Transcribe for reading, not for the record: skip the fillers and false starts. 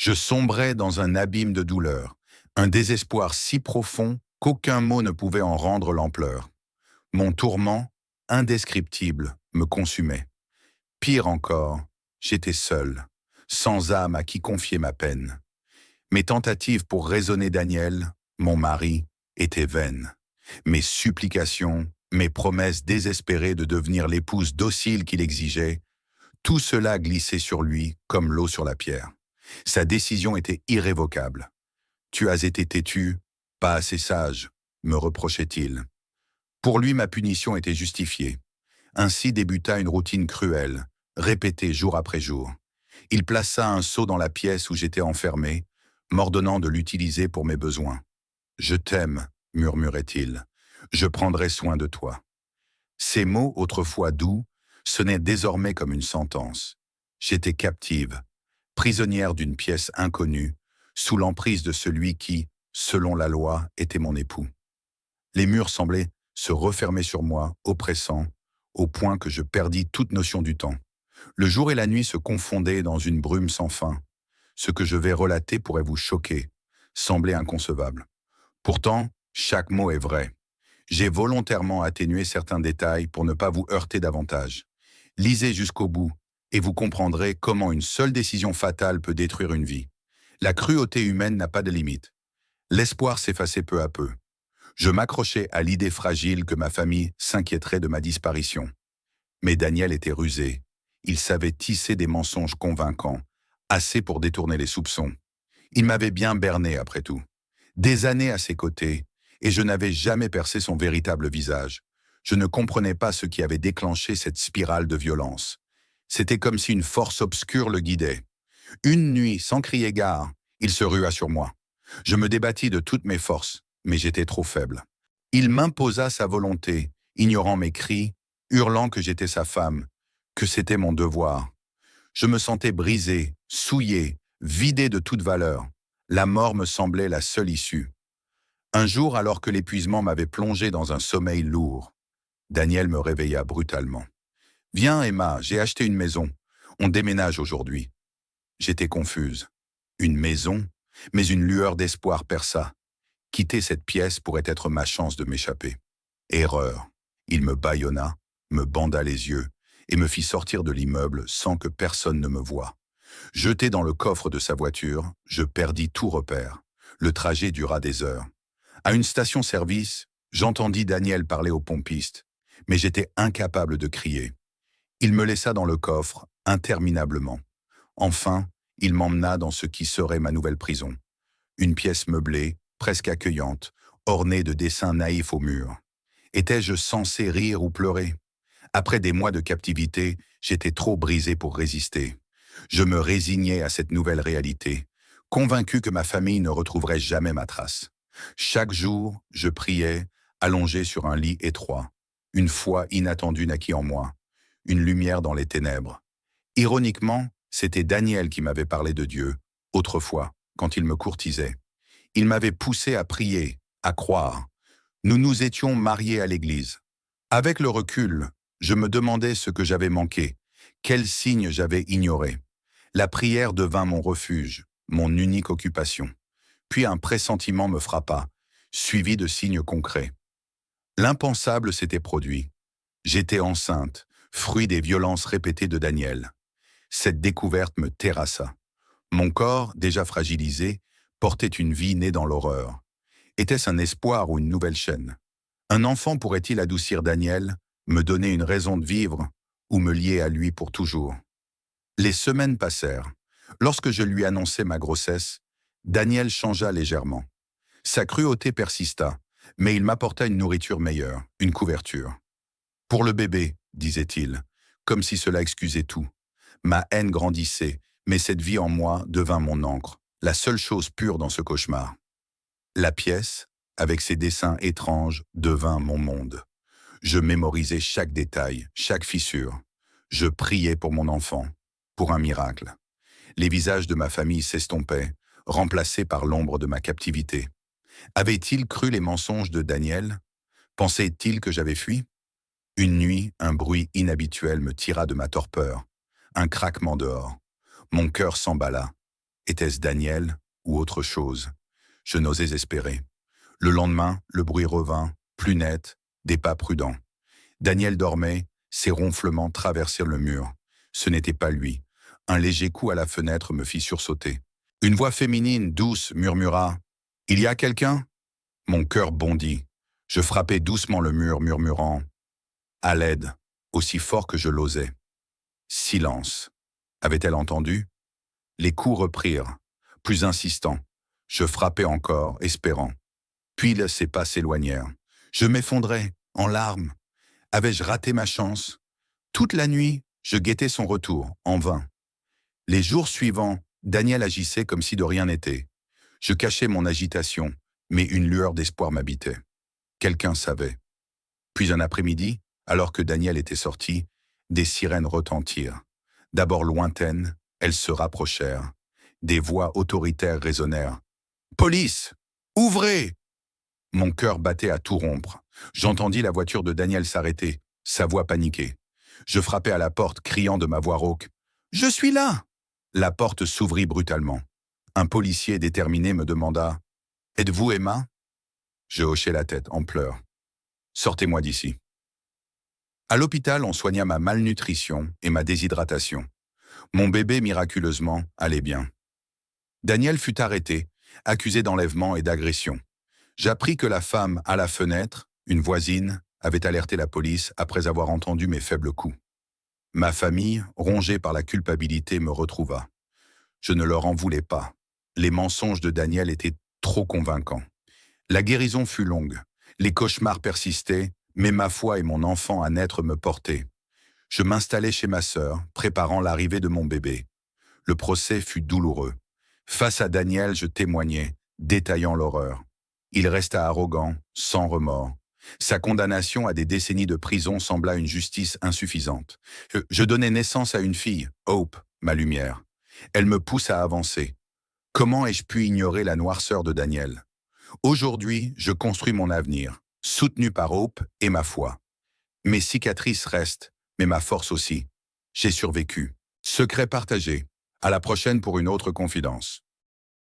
Je sombrais dans un abîme de douleur, un désespoir si profond qu'aucun mot ne pouvait en rendre l'ampleur. Mon tourment, indescriptible, me consumait. Pire encore, j'étais seul, sans âme à qui confier ma peine. Mes tentatives pour raisonner Daniel, mon mari, étaient vaines. Mes supplications, mes promesses désespérées de devenir l'épouse docile qu'il exigeait, tout cela glissait sur lui comme l'eau sur la pierre. Sa décision était irrévocable. Tu as été têtu, pas assez sage, me reprochait-il. Pour lui, ma punition était justifiée. Ainsi débuta une routine cruelle, répétée jour après jour. Il plaça un seau dans la pièce où j'étais enfermé, m'ordonnant de l'utiliser pour mes besoins. « Je t'aime », murmurait-il. « Je prendrai soin de toi. » Ces mots, autrefois doux, sonnaient désormais comme une sentence. J'étais captive, prisonnière d'une pièce inconnue, sous l'emprise de celui qui, selon la loi, était mon époux. Les murs semblaient se refermer sur moi, oppressant, au point que je perdis toute notion du temps. Le jour et la nuit se confondaient dans une brume sans fin. Ce que je vais relater pourrait vous choquer, sembler inconcevable. Pourtant, chaque mot est vrai. J'ai volontairement atténué certains détails pour ne pas vous heurter davantage. Lisez jusqu'au bout, et vous comprendrez comment une seule décision fatale peut détruire une vie. La cruauté humaine n'a pas de limite. L'espoir s'effaçait peu à peu. Je m'accrochais à l'idée fragile que ma famille s'inquiéterait de ma disparition. Mais Daniel était rusé. Il savait tisser des mensonges convaincants, assez pour détourner les soupçons. Il m'avait bien berné après tout. Des années à ses côtés, et je n'avais jamais percé son véritable visage. Je ne comprenais pas ce qui avait déclenché cette spirale de violence. C'était comme si une force obscure le guidait. Une nuit, sans crier gare, il se rua sur moi. Je me débattis de toutes mes forces, mais j'étais trop faible. Il m'imposa sa volonté, ignorant mes cris, hurlant que j'étais sa femme, que c'était mon devoir. Je me sentais brisé, souillé, vidé de toute valeur. La mort me semblait la seule issue. Un jour, alors que l'épuisement m'avait plongé dans un sommeil lourd, Daniel me réveilla brutalement. « Viens, Emma, j'ai acheté une maison. On déménage aujourd'hui. » J'étais confuse. Une maison, mais une lueur d'espoir perça. Quitter cette pièce pourrait être ma chance de m'échapper. Erreur. Il me bâillonna, me banda les yeux et me fit sortir de l'immeuble sans que personne ne me voie. Jeté dans le coffre de sa voiture, je perdis tout repère. Le trajet dura des heures. À une station-service, j'entendis Daniel parler au pompiste, mais j'étais incapable de crier. Il me laissa dans le coffre, interminablement. Enfin, il m'emmena dans ce qui serait ma nouvelle prison. Une pièce meublée, presque accueillante, ornée de dessins naïfs au mur. Étais-je censé rire ou pleurer? Après des mois de captivité, j'étais trop brisé pour résister. Je me résignais à cette nouvelle réalité, convaincu que ma famille ne retrouverait jamais ma trace. Chaque jour, je priais, allongé sur un lit étroit. Une foi inattendue naquit en moi, une lumière dans les ténèbres. Ironiquement, c'était Daniel qui m'avait parlé de Dieu, autrefois, quand il me courtisait. Il m'avait poussé à prier, à croire. Nous nous étions mariés à l'église. Avec le recul, je me demandais ce que j'avais manqué, quels signes j'avais ignorés. La prière devint mon refuge, mon unique occupation. Puis un pressentiment me frappa, suivi de signes concrets. L'impensable s'était produit. J'étais enceinte, fruit des violences répétées de Daniel. Cette découverte me terrassa. Mon corps, déjà fragilisé, portait une vie née dans l'horreur. Était-ce un espoir ou une nouvelle chaîne? Un enfant pourrait-il adoucir Daniel, me donner une raison de vivre ou me lier à lui pour toujours? Les semaines passèrent. Lorsque je lui annonçai ma grossesse, Daniel changea légèrement. Sa cruauté persista, mais il m'apporta une nourriture meilleure, une couverture. « Pour le bébé », disait-il, comme si cela excusait tout. Ma haine grandissait, mais cette vie en moi devint mon encre, la seule chose pure dans ce cauchemar. La pièce, avec ses dessins étranges, devint mon monde. Je mémorisais chaque détail, chaque fissure. Je priais pour mon enfant, pour un miracle. Les visages de ma famille s'estompaient, remplacés par l'ombre de ma captivité. Avait-il cru les mensonges de Daniel? Pensait-il que j'avais fui? Une nuit, un bruit inhabituel me tira de ma torpeur. Un craquement dehors. Mon cœur s'emballa. Était-ce Daniel ou autre chose? Je n'osais espérer. Le lendemain, le bruit revint, plus net, des pas prudents. Daniel dormait, ses ronflements traversèrent le mur. Ce n'était pas lui. Un léger coup à la fenêtre me fit sursauter. Une voix féminine, douce, murmura « Il y a quelqu'un ?» Mon cœur bondit. Je frappai doucement le mur, murmurant « À l'aide !» aussi fort que je l'osais. Silence. Avait-elle entendu? Les coups reprirent, plus insistants. Je frappais encore, espérant. Puis ses pas s'éloignèrent. Je m'effondrais, en larmes. Avais-je raté ma chance? Toute la nuit, je guettais son retour, en vain. Les jours suivants, Daniel agissait comme si de rien n'était. Je cachais mon agitation, mais une lueur d'espoir m'habitait. Quelqu'un savait. Puis un après-midi, alors que Daniel était sorti, des sirènes retentirent. D'abord lointaines, elles se rapprochèrent. Des voix autoritaires résonnèrent. « Police! Ouvrez !» Mon cœur battait à tout rompre. J'entendis la voiture de Daniel s'arrêter, sa voix paniquée. Je frappai à la porte, criant de ma voix rauque. « Je suis là !» La porte s'ouvrit brutalement. Un policier déterminé me demanda « Êtes-vous Emma ?» Je hochai la tête, en pleurs. « Sortez-moi d'ici. » À l'hôpital, on soigna ma malnutrition et ma déshydratation. Mon bébé, miraculeusement, allait bien. Daniel fut arrêté, accusé d'enlèvement et d'agression. J'appris que la femme à la fenêtre, une voisine, avait alerté la police après avoir entendu mes faibles coups. Ma famille, rongée par la culpabilité, me retrouva. Je ne leur en voulais pas. Les mensonges de Daniel étaient trop convaincants. La guérison fut longue. Les cauchemars persistaient, mais ma foi et mon enfant à naître me portaient. Je m'installai chez ma sœur, préparant l'arrivée de mon bébé. Le procès fut douloureux. Face à Daniel, je témoignais, détaillant l'horreur. Il resta arrogant, sans remords. Sa condamnation à des décennies de prison sembla une justice insuffisante. Je donnai naissance à une fille, Hope, ma lumière. Elle me pousse à avancer. Comment ai-je pu ignorer la noirceur de Daniel? Aujourd'hui, je construis mon avenir, soutenu par Hope et ma foi. Mes cicatrices restent, mais ma force aussi. J'ai survécu. Secret partagé. À la prochaine pour une autre confidence.